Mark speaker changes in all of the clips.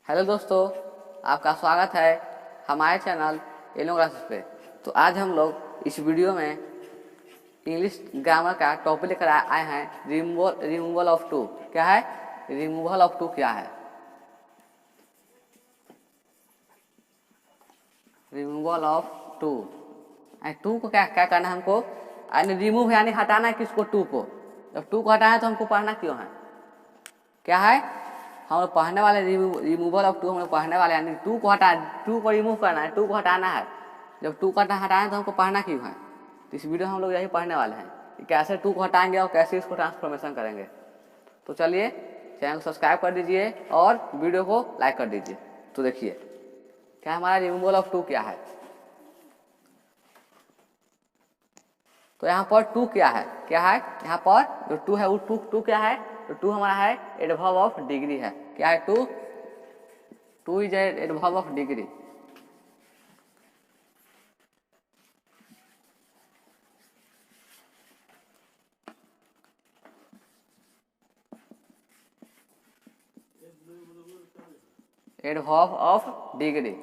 Speaker 1: Hello दोस्तों, आपका स्वागत है हमारे चैनल येलो क्लासेस पे। तो आज हम लोग इस वीडियो में इंग्लिश ग्रामर का टॉपिक लेकर आए हैं, रिमूवल ऑफ टू। क्या है रिमूवल ऑफ टू? क्या है रिमूवल ऑफ टू? टू को क्या क्या करना है हमको? यानी रिमूव यानी हटाना है किसको? टू को। जब टू को हटाना है तो हमको पढ़ना क्यों है? क्या है? हम लोग पढ़ने वाले रिमूवल ऑफ टू हम लोग पढ़ने वाले, यानी टू को रिमूव करना है, टू को हटाना है। जब टू को हटाना है तो हमको पढ़ना क्यों है? तो इस वीडियो में हम लोग यही पढ़ने वाले हैं कि कैसे टू को हटाएंगे और कैसे इसको ट्रांसफॉर्मेशन करेंगे। तो चलिए चैनल को सब्सक्राइब कर दीजिए और वीडियो को लाइक कर दीजिए। तो देखिए क्या हमारा रिमूवल ऑफ टू क्या है। तो यहाँ पर टू क्या है? यहाँ पर जो टू है वो टू क्या है? तो टू हमारा है एडवर्ब ऑफ डिग्री है। क्या है? Too is adverb of degree. Adverb of degree.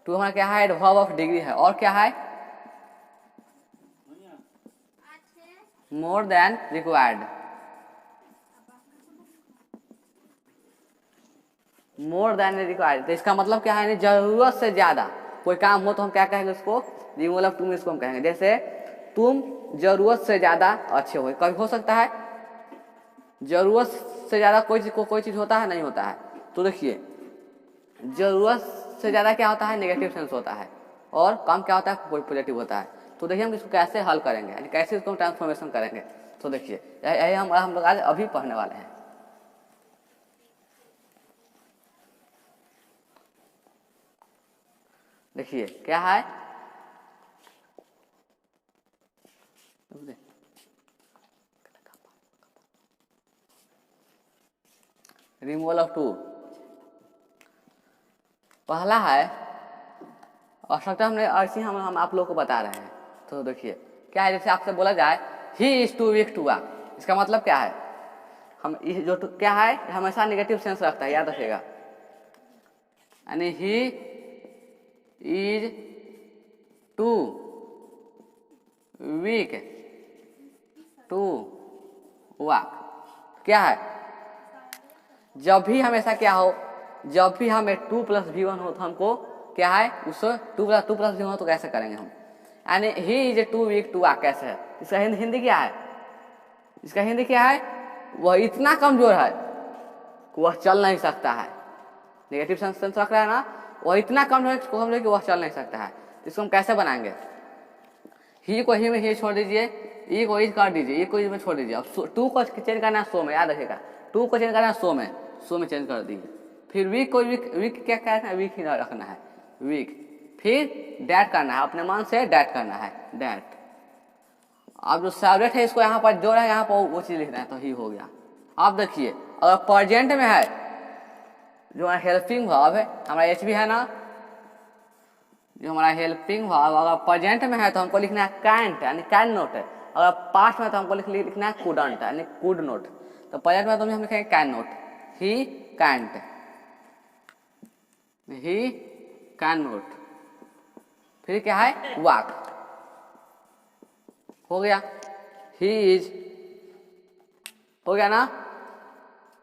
Speaker 1: Too हमारा क्या है? एडवर्ब ऑफ डिग्री है। और क्या है? More than required. More than required, तो इसका मतलब क्या है? जरूरत से ज्यादा कोई काम हो तो हम क्या कहेंगे उसको? रिमूवल ऑफ टू में इसको हम कहेंगे। जैसे तुम जरूरत से ज्यादा अच्छे हो, कभी हो सकता है जरूरत से ज्यादा कोई चीज होता है? नहीं होता है। तो देखिए जरूरत से ज्यादा क्या होता है? नेगेटिव सेंस होता है। और कम क्या होता है? पॉजिटिव होता है। तो देखिए हम इसको कैसे हल करेंगे, यानी कैसे इसको ट्रांसफॉर्मेशन करेंगे। तो देखिए यही हम लोग आज अभी पढ़ने वाले हैं। देखिए क्या है? रिमूवल ऑफ टू पहला है आवश्यकता। हमने ऐसे हम आप लोग को बता रहे हैं। तो देखिए क्या है? जैसे आपसे बोला जाए he is too weak to walk, इसका मतलब क्या है? हम जो क्या है हमेशा नेगेटिव सेंस रखता है, याद रखिएगा। यानी he is too weak to walk. क्या है? जब भी हमेशा क्या हो, जब भी हमें 2+V1 हो तो हमको क्या है? उस 2+V1 हो तो कैसे करेंगे हम? यानी he is too weak to walk कैसे है? इसका हिंदी क्या है? इसका हिंदी क्या है? वह इतना कमजोर है कि वह चल नहीं सकता है। नेगेटिव सेंस रख रहा है ना, वह इतना कमजोर है कि वह चल नहीं सकता है। तो इसको हम कैसे बनाएंगे? ही को ही में ही छोड़ दीजिए, ई को ई कर दीजिए, ई को ई में छोड़ दीजिए। अब टू को चेंज करना है सो में, याद रखिएगा। टू को चेंज करना है सो में चेंज कर दीजिए। फिर वीक को वीक क्या करना है? वीक ही रखना है, वीक। फिर डैट करना है, अपने मन से डैट करना है, डैट। अब जो सब्जेक्ट है इसको यहाँ पर जोड़ा है, यहाँ पर वो चीज लिखना है, तो ही हो गया। अब देखिए अगर प्रेजेंट में है, जो हेल्पिंग वर्ब है हमारा एच भी है ना, जो हमारा हेल्पिंग वर्ब अगर प्रेजेंट में है तो हमको लिखना है कैंट, यानी कैन नोट है। अगर पास्ट में तो हमको लिखना है कुडंट, यानी कुड नोट। तो प्रेजेंट में तो हम लिखेंगे can not, he can't, he can not. फिर क्या है? वॉक। हो गया। ही इज हो गया ना,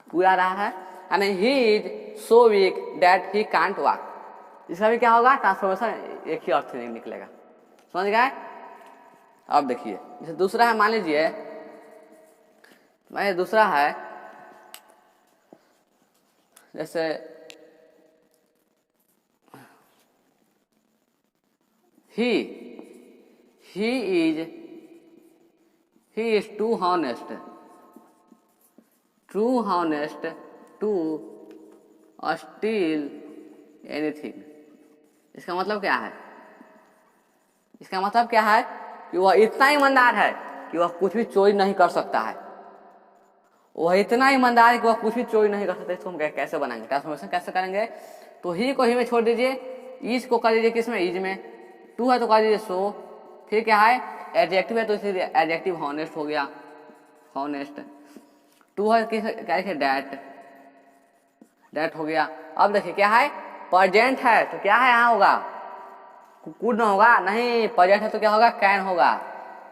Speaker 1: पूरा रहा है। यानी he is so weak that he can't walk. इसका भी क्या होगा? ट्रांसफॉर्मेशन एक ही अर्थ निकलेगा। समझ गए? अब देखिए जैसे दूसरा है, मान लीजिए दूसरा है जैसे he is too honest to steal anything। इसका मतलब क्या है? इसका मतलब क्या है कि वह इतना ईमानदार है कि वह कुछ भी चोरी नहीं कर सकता है। वह इतना ईमानदार है कि वह कुछ भी चोरी नहीं कर सकता। इसको हम कैसे बनाएंगे? ट्रांसफॉर्मेशन कैसे करेंगे? तो ही को ही में छोड़ दीजिए, इज को कर दीजिए किसमें? इज में। टू है तो कर दीजिए सो। फिर क्या है? एडजेक्टिव है तो इसलिए एडजेक्टिव हॉनेस्ट हो गया, हॉनेस्ट। टू है किस क्या लिखे डैट, डैट हो गया। अब देखिए क्या है प्रेजेंट है तो क्या है यहाँ होगा कुड ना होगा, नहीं प्रेजेंट है तो क्या होगा कैन होगा।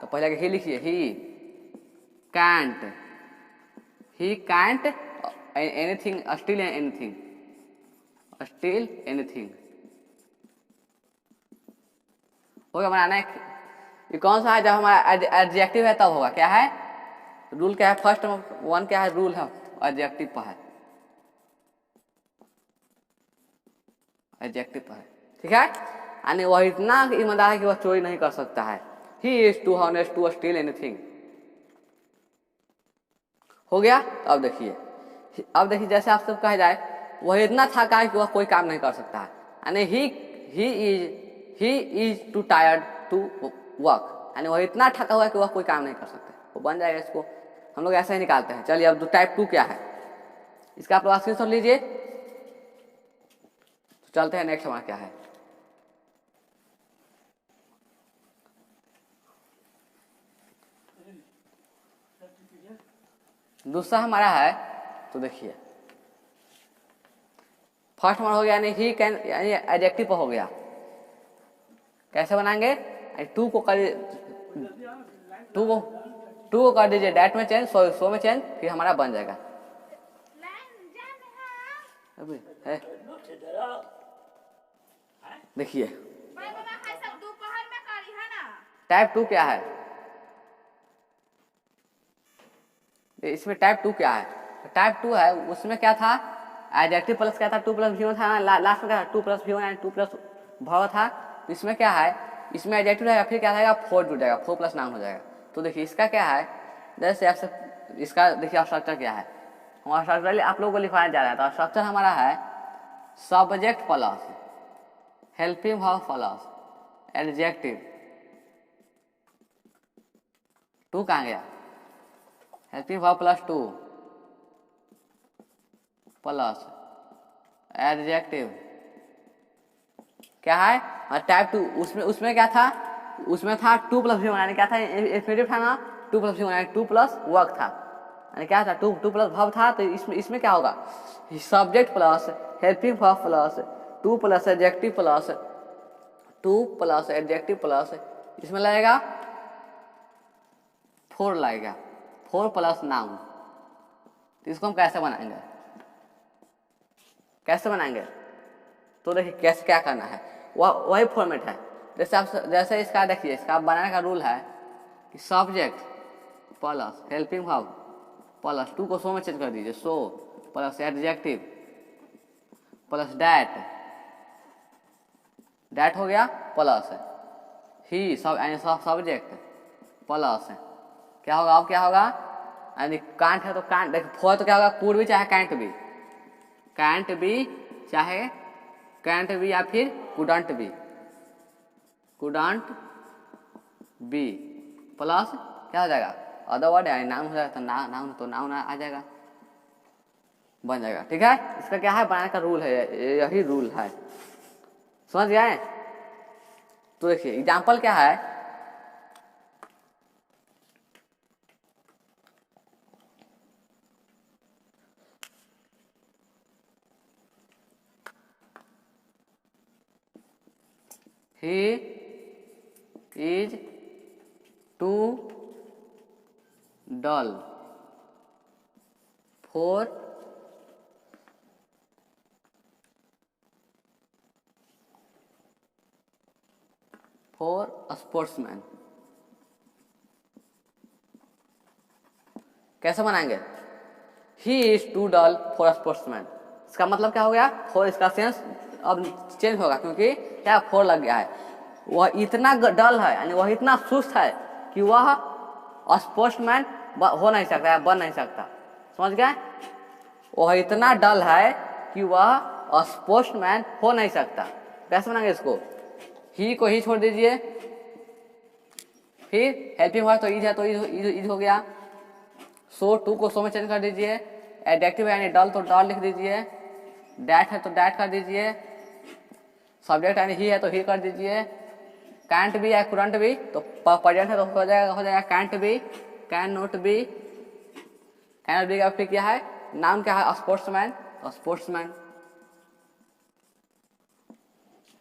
Speaker 1: तो पहले ही लिखिए he can't, he can't anything steal anything, steal anything हो गया बनाना है। ये कौन सा है जब हमारा एडजेक्टिव है तब होगा, क्या है रूल क्या है, फर्स्ट वन क्या है रूल है एडजेक्टिव पर है, एडजेक्टिव पर है ठीक है। यानी वह इतना ईमानदार है कि वह चोरी नहीं कर सकता है। He is too honest to steal anything हो गया। तो अब देखिए जैसे आपसे कहा जाए वह इतना थका है कि वह कोई काम नहीं कर सकता है, यानी he is too tired to work, यानी वह इतना थका हुआ है कि वह कोई काम नहीं कर सकता, वो बन जाएगा। इसको हम लोग ऐसे ही निकालते हैं। चलिए अब टाइप 2 क्या है इसका आप लोग स्क्रीनशॉट लीजिए। तो चलते हैं नेक्स्ट हमारा क्या है। दूसरा हमारा है तो देखिए फर्स्ट हमारा हो गया यानी ही कैन, यानी एडजेक्टिव पर हो गया। कैसे बनाएंगे, टू को कर दीजिए डैट में चेंज, सो में चेंज, फिर हमारा बन जाएगा। देखिए टाइप 2 क्या है, इसमें टाइप 2 क्या है, टाइप 2 है उसमें क्या था एडजेक्टिव प्लस क्या था 2 प्लस V1 था ना, लास्ट में क्या था 2 प्लस V1 यानी 2 प्लस वर्ब था। तो इसमें क्या है, इसमें एडजेक्टिव रहेगा फिर क्या रहेगा 4 जुड़ जाएगा, 4 प्लस नाउन हो जाएगा। तो देखिए इसका क्या है, जैसे आपसे इसका देखिए स्ट्रक्चर क्या है, हमारा स्ट्रक्चर आप लोगों को लिखवाने जा रहा है। तो स्ट्रक्चर हमारा है subject plus helping verb plus adjective, 2 कहाँ गया, helping verb plus 2 plus adjective क्या है टाइप 2। उसमें क्या था, उसमें था 2 प्लस V1 यानी क्या था इंफिनिटिव था ना, 2 प्लस V1 यानी 2 प्लस वर्क था, यानी क्या था 2 प्लस वर्ब था। तो इसमें क्या होगा subject plus helping verb plus 2 plus adjective plus 2 plus adjective plus इसमें लगेगा 4 लगेगा, 4 प्लस नाउन। तो इसको हम कैसे बनाएंगे, तो देखिए कैसे क्या करना है, वही फॉर्मेट है। जैसे इसका देखिए इसका बनाने का रूल है कि subject plus helping verb plus 2 को सो में चेंज कर दीजिए, so plus adjective plus that हो गया प्लस ही सब्जेक्ट प्लस क्या होगा, अब क्या होगा यानी कांट है तो कांट, देखिए फोर तो क्या होगा कुड भी चाहे कैंट भी चाहे कैंट भी या फिर कुडंट बी प्लस क्या हो जाएगा अदर वर्ड यानी नाउन हो जाएगा, तो नाउन आ जाएगा, बन जाएगा ठीक है। इसका क्या है बनाने का रूल है, यही रूल है, समझ गए। तो देखिए एग्जाम्पल क्या है, he is too dull for a sportsman। कैसे बनाएंगे, he is too dull for a sportsman, इसका मतलब क्या हो गया फॉर, इसका सेंस अब चेंज होगा क्योंकि क्या 4 लग गया है। वह इतना डल है यानी वह इतना सुस्त है कि वह स्पोर्ट्समैन हो नहीं सकता है, बन नहीं सकता, समझ गए। वह इतना डल है कि वह स्पोर्ट्समैन हो नहीं सकता। कैसे बनाएंगे इसको, ही को ही छोड़ दीजिए, फिर हेल्पिंग वर्ब तो इज है तो इज हो गया, सो 2 को सो में चेंज कर दीजिए, एडजेक्टिव यानी डल तो डल लिख दीजिए, डैट है तो डैट कर दीजिए, सब्जेक्ट यानी ही है तो ही कर दीजिए, कैंट भी या कुडंट भी तो प्रेजेंट है तो हो जाएगा कैंट भी, कैन कैन बी का फिर क्या है, नाम क्या है, स्पोर्ट्समैन, स्पोर्ट्समैन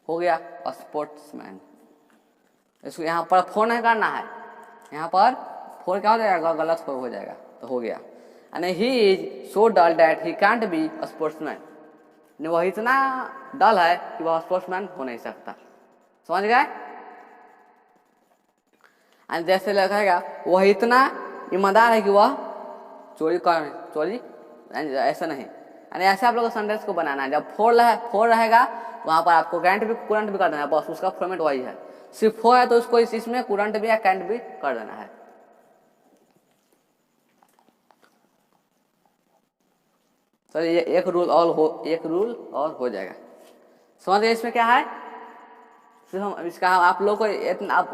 Speaker 1: हो गया, स्पोर्ट्समैन। इसको यहाँ पर फोर नहीं करना है, यहाँ पर फोर क्या हो जाएगा, गलत हो जाएगा, तो हो गया। And he is so dull that he can't be a sportsman, वह इतना डल है कि वह स्पोर्ट्समैन हो नहीं सकता। समझ गए? एंड जैसे लगेगा वह इतना ईमानदार है कि वह चोरी ऐसा नहीं। यानी ऐसे आप लोग सेंटेंस को बनाना है। जब फोर रहेगा वहां पर आपको कैंट भी कुरंट भी कर देना है, बस उसका फॉर्मेट वही है। सिर्फ फोर है तो उसको इसमें कुरंट भी या कैंट भी कर देना है। चलिए ये एक रूल और हो जाएगा। समझ गए इसमें क्या है? सिर्फ हम इसका आप लोग को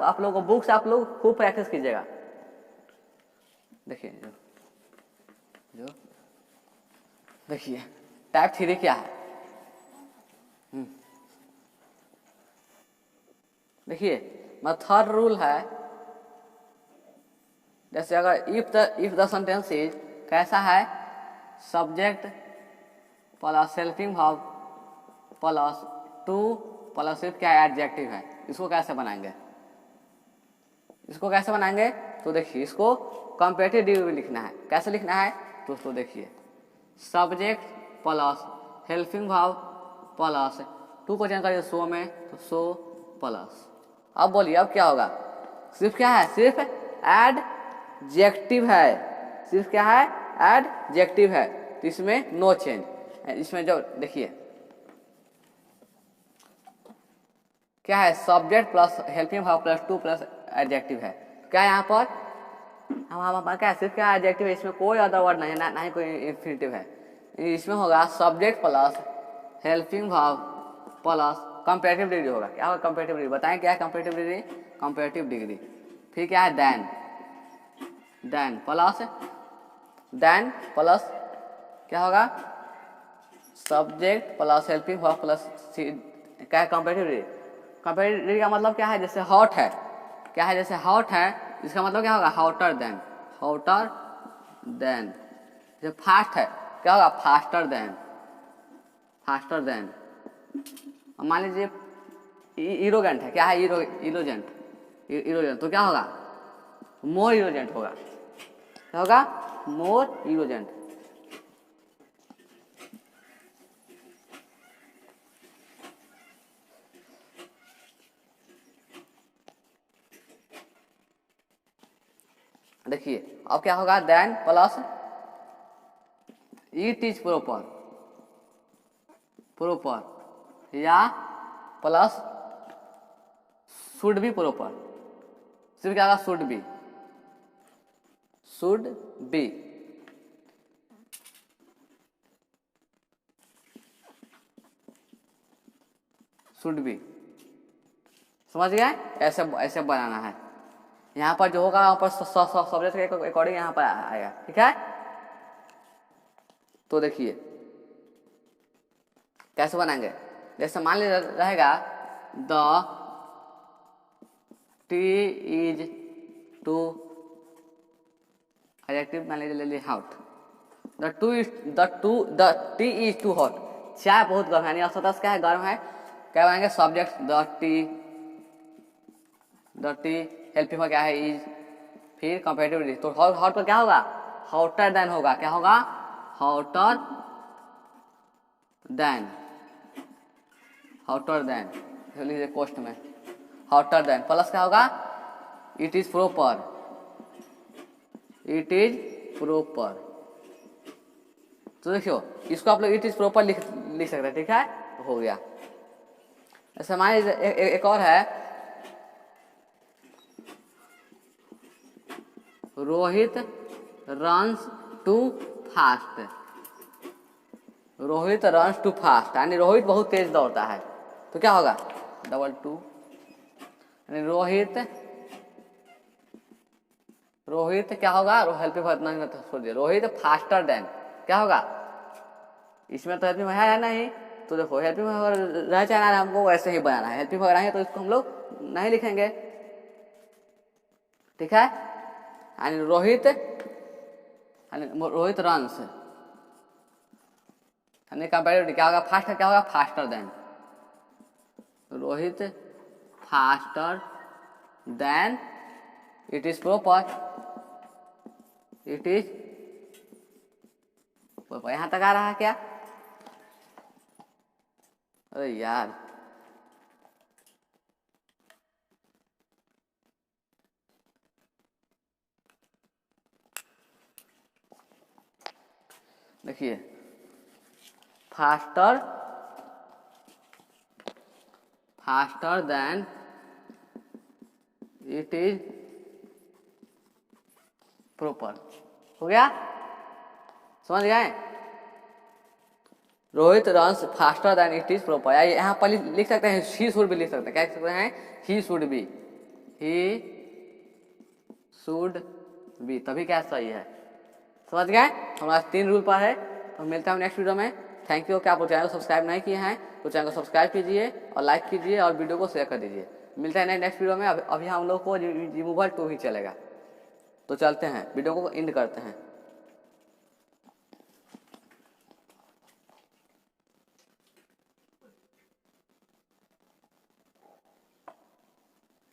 Speaker 1: आप लोग को बुक से आप लोग खूब प्रैक्टिस कीजिएगा। देखिए जो देखिए टाइप 3 क्या है, देखिए थर्ड रूल है। जैसे अगर इफ द सेंटेंस इज कैसा है, subject plus helping verb plus two plus सिर्फ क्या है, एडजेक्टिव है। इसको कैसे बनाएंगे, तो देखिए इसको कंपेरेटिव डिग्री में लिखना है। कैसे लिखना है तो उसको देखिए, subject plus helping verb plus two को चेंज करिए सो में, तो सो प्लस। अब बोलिए अब क्या होगा, सिर्फ क्या है, सिर्फ एडजेक्टिव है, सिर्फ क्या है, एडजेक्टिव है, तो इसमें नो चेंज। इसमें जो देखिए क्या है, subject plus helping verb plus two plus adjective है। क्या है यहाँ पर हम क्या है, सिर्फ क्या एडजेक्टिव है, इसमें कोई अदर वर्ड नहीं है, ना ही कोई इंफिनिटिव है। इसमें होगा subject plus helping verb plus comparative degree होगा। क्या होगा कंपैरेटिव डिग्री, बताएं क्या है कंपैरेटिव डिग्री, कंपैरेटिव डिग्री। फिर क्या है देन प्लस क्या होगा, subject plus helping verb plus क्या है कंपैरेटिव डिग्री। कंपैरेटिव डिग्री का मतलब क्या है, जैसे हॉट है, क्या है, जैसे हॉट है, इसका मतलब क्या होगा, हॉटर देन। जैसे फास्ट है, क्या होगा, फास्टर देन। मान लीजिए इरोगेंट है, क्या है, इरोजेंट, तो क्या होगा, मोर इरोजेंट होगा। क्या होगा, मोर इरोजेंट। देखिए अब क्या होगा, then plus it is proper या प्लस शुड बी प्रॉपर। सिर्फ क्या होगा, शुड बी। समझ गए? ऐसे बनाना है। यहाँ पर जो होगा वहाँ पर सब्जेक्ट के अकॉर्डिंग यहाँ पर आएगा। ठीक है, तो देखिए कैसे बनाएंगे। जैसे मान लीजिए रहेगा the tea is too, adjective मान लीजिए ले ली hot, the tea is too hot, चाय बहुत गर्म है, यानी सतह क्या है, गर्म है। क्या बनाएंगे, सब्जेक्ट द टी हेल्पिंग में क्या है, इज, फिर कंपैरेटिव डिग्री, तो हॉट पर क्या होगा, हॉटर देन होगा। क्या होगा, हॉटर देन लीजिए कोष्ट में हॉटर देन, प्लस क्या होगा, इट इज प्रॉपर। तो देखियो इसको आप लोग इट इज प्रॉपर लिख सकते हैं। ठीक है, हो गया। ऐसे मान लीजिए एक और है, रोहित रन्स टू फास्ट। यानी रोहित बहुत तेज दौड़ता है, तो क्या होगा, डबल टू, यानी रोहित क्या होगा, रोहित फास्टर देन। क्या होगा, इसमें तो हेल्पिंग है नहीं, तो देखो हेल्पिंग रह चाहे हमको वैसे ही बनाना है। हेल्पिंग नहीं है तो इसको हम लोग नहीं लिखेंगे। ठीक है, यानी रोहित रोहित रन्स, कंपेरेटिव क्या होगा, फास्टर क्या होगा, faster than, Rohit faster than, it is proper, it is proper. यहां तक आ रहा है क्या? अरे यार देखिए, faster than it is proper, हो गया, समझ गए? Rohit runs faster than it is proper. यहाँ पर लिख सकते हैं, ही शुड भी लिख सकते हैं, क्या लिख सकते हैं, he should be, he should be, तभी क्या सही है, समझ गए? हमारा 3 रूल पर है। तो मिलता है नेक्स्ट वीडियो में। Thank you. क्या आप चैनल को सब्सक्राइब नहीं किए हैं तो चैनल को सब्सक्राइब कीजिए और लाइक कीजिए और वीडियो को शेयर कर दीजिए। मिलता है नेक्स्ट वीडियो में। अभी हम लोग को रिमूवल 2 ही चलेगा, तो चलते हैं, वीडियो को एंड करते हैं।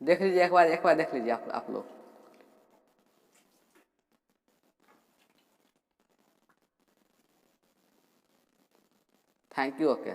Speaker 1: देख लीजिए, एक बार देख लीजिए आप लोग। Thank you. ओके।